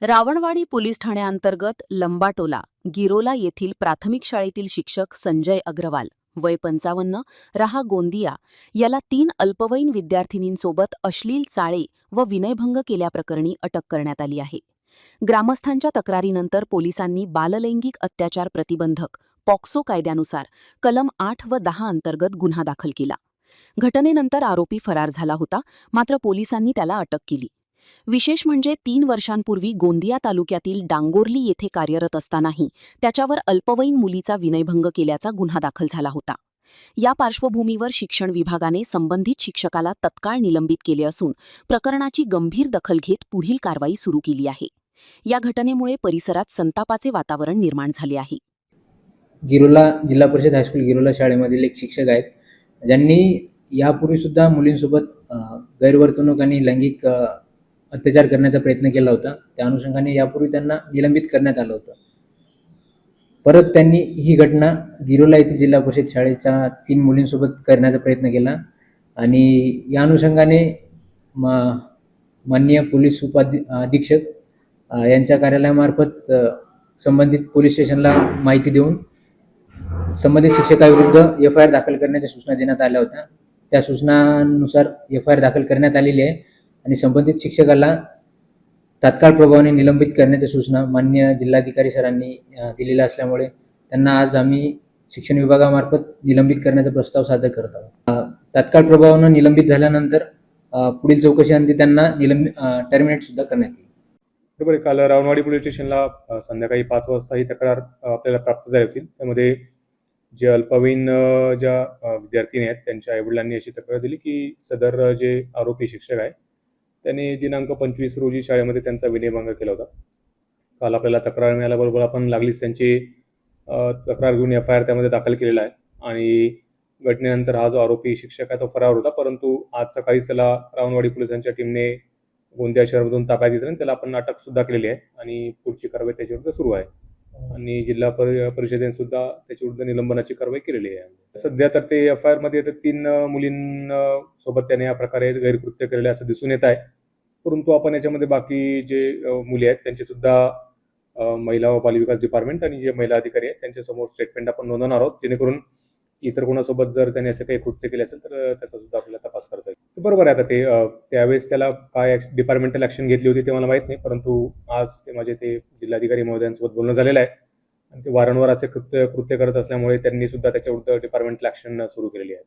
Rawanwadi police ठाण्याअंतर्गत लंबाटोला Girola येथील प्राथमिक शाळेतील शिक्षक संजय अग्रवाल वय 55 रहा गोंदिया याला 3 अल्पवयीन विद्यार्थिनींसोबत अश्लील चाळे व विनयभंग केल्याप्रकरणी अटक करण्यात आली आहे. ग्रामस्थांच्या तक्रारीनंतर पोलिसांनी बाललैंगिक अत्याचार प्रतिबंधक पॉक्सो कायद्यानुसार कलम 8 व 10 अंतर्गत गुन्हा दाखल केला. घटनेनंतर आरोपी फरार झाला होता, मात्र पोलिसांनी त्याला अटक केली. विशेष म्हणजे 3 वर्षांपूर्वी गोंदिया तालुक्यातील डांगोर्ली येथे कार्यरत असतानाही त्याच्यावर अल्पवयीन मुलीचा विनयभंग केल्याचा गुन्हा दाखल झाला होता. या पार्श्वभूमीवर शिक्षण विभागाने संबंधित शिक्षकाला तत्काळ निलंबित केले असून प्रकरणाची गंभीर दखल घेत पुढील कारवाई सुरू केली आहे. या घटनेमुळे परिसरात संतापाचे वातावरण निर्माण झाले आहे. गिरोला जिल्हा परिषद हायस्कूल गिरोला शाळेमधील एक शिक्षक आहेत, ज्यांनी यापूर्वी सुद्धा मुलींसोबत गैरवर्तणूक आणि लैंगिक अत्याचार करण्याचा प्रयत्न केला होता. त्या अनुषंगाने यापूर्वी त्यांना निलंबित करण्यात आलं होतं. परत त्यांनी ही घटना गिरोला येथील जिल्हा परिषद शाळेच्या 3 मुलींसोबत करण्याचा प्रयत्न केला आणि या अनुषंगाने माननीय पोलीस अधीक्षक यांच्या कार्यालयामार्फत संबंधित पोलीस स्टेशनला माहिती देऊन संबंधित शिक्षकाविरुद्ध FIR दाखल करण्याच्या सूचना देण्यात आल्या होत्या. त्या सूचनानुसार FIR दाखल करण्यात आलेली आहे आणि संबंधित शिक्षकाला तात्काळ प्रभावाने निलंबित करण्याच्या सूचना माननीय जिल्हाधिकारी सरांनी दिलेल्या असल्यामुळे त्यांना आज आम्ही शिक्षण विभागामार्फत निलंबित करण्याचा प्रस्ताव सादर करत आहोत. तात्काळ प्रभावाने निलंबित झाल्यानंतर पुढील चौकशीअंती त्यांना टर्मिनेट सुद्धा करण्यात येईल. बरोबर. काल रावणवाडी पोलीस स्टेशनला संध्याकाळी 5 वाजता ही तक्रार आपल्याला प्राप्त झाली होती. त्यामध्ये जे अल्पवयीन ज्या विद्यार्थिनी आहेत त्यांच्या आईवडिलांनी अशी तक्रार दिली की सदर जे आरोपी शिक्षक आहे त्यांनी दिनांक 25 रोजी शाळेमध्ये त्यांचा विनयभंग केला होता. काल आपल्याला तक्रार मिळाल्याबरोबर आपण लागलीच त्यांची तक्रार घेऊन FIR त्यामध्ये दाखल केलेला आहे आणि घटनेनंतर हा जो आरोपी शिक्षक आहे तो फरार होता. परंतु आज सकाळीच त्याला रावणवाडी पोलिसांच्या टीमने गोंदिया शहरामधून ताब्यात घेतलं आणि त्याला आपण अटक सुद्धा केलेली आहे आणि पुढची कारवाई त्याच्याविरुद्ध सुरू आहे आणि जिल्हा परिषदेने सुद्धा त्याच्याविरुद्ध निलंबनाची कारवाई केलेली आहे. सध्या तर ते FIR मध्ये 3 मुलींसोबत त्याने या प्रकारे गैरकृत्य केलेले असं दिसून येत आहे. परंतु आपण याच्यामध्ये बाकी जे मुली आहेत त्यांची सुद्धा महिला व बालविकास डिपार्टमेंट आणि जे महिला अधिकारी आहेत त्यांच्यासमोर स्टेटमेंट आपण नोंदवणार आहोत, जेणेकरून इतर कोणासोबत जर त्याने असं काही कृत्य केले असेल तर त्याचा सुद्धा आपल्याला तपास करता येईल. बरोबर आहे. आता त्यावेळेस त्याला काय डिपार्टमेंटल ॲक्शन घेतली होती ते मला माहीत नाही, परंतु आज ते जिल्हाधिकारी महोदयांसोबत बोलणं झालेलं आहे आणि ते वारंवार असे कृत्य करत असल्यामुळे त्यांनी सुद्धा त्याच्याविरुद्ध डिपार्टमेंटल ॲक्शन सुरू केलेली आहे.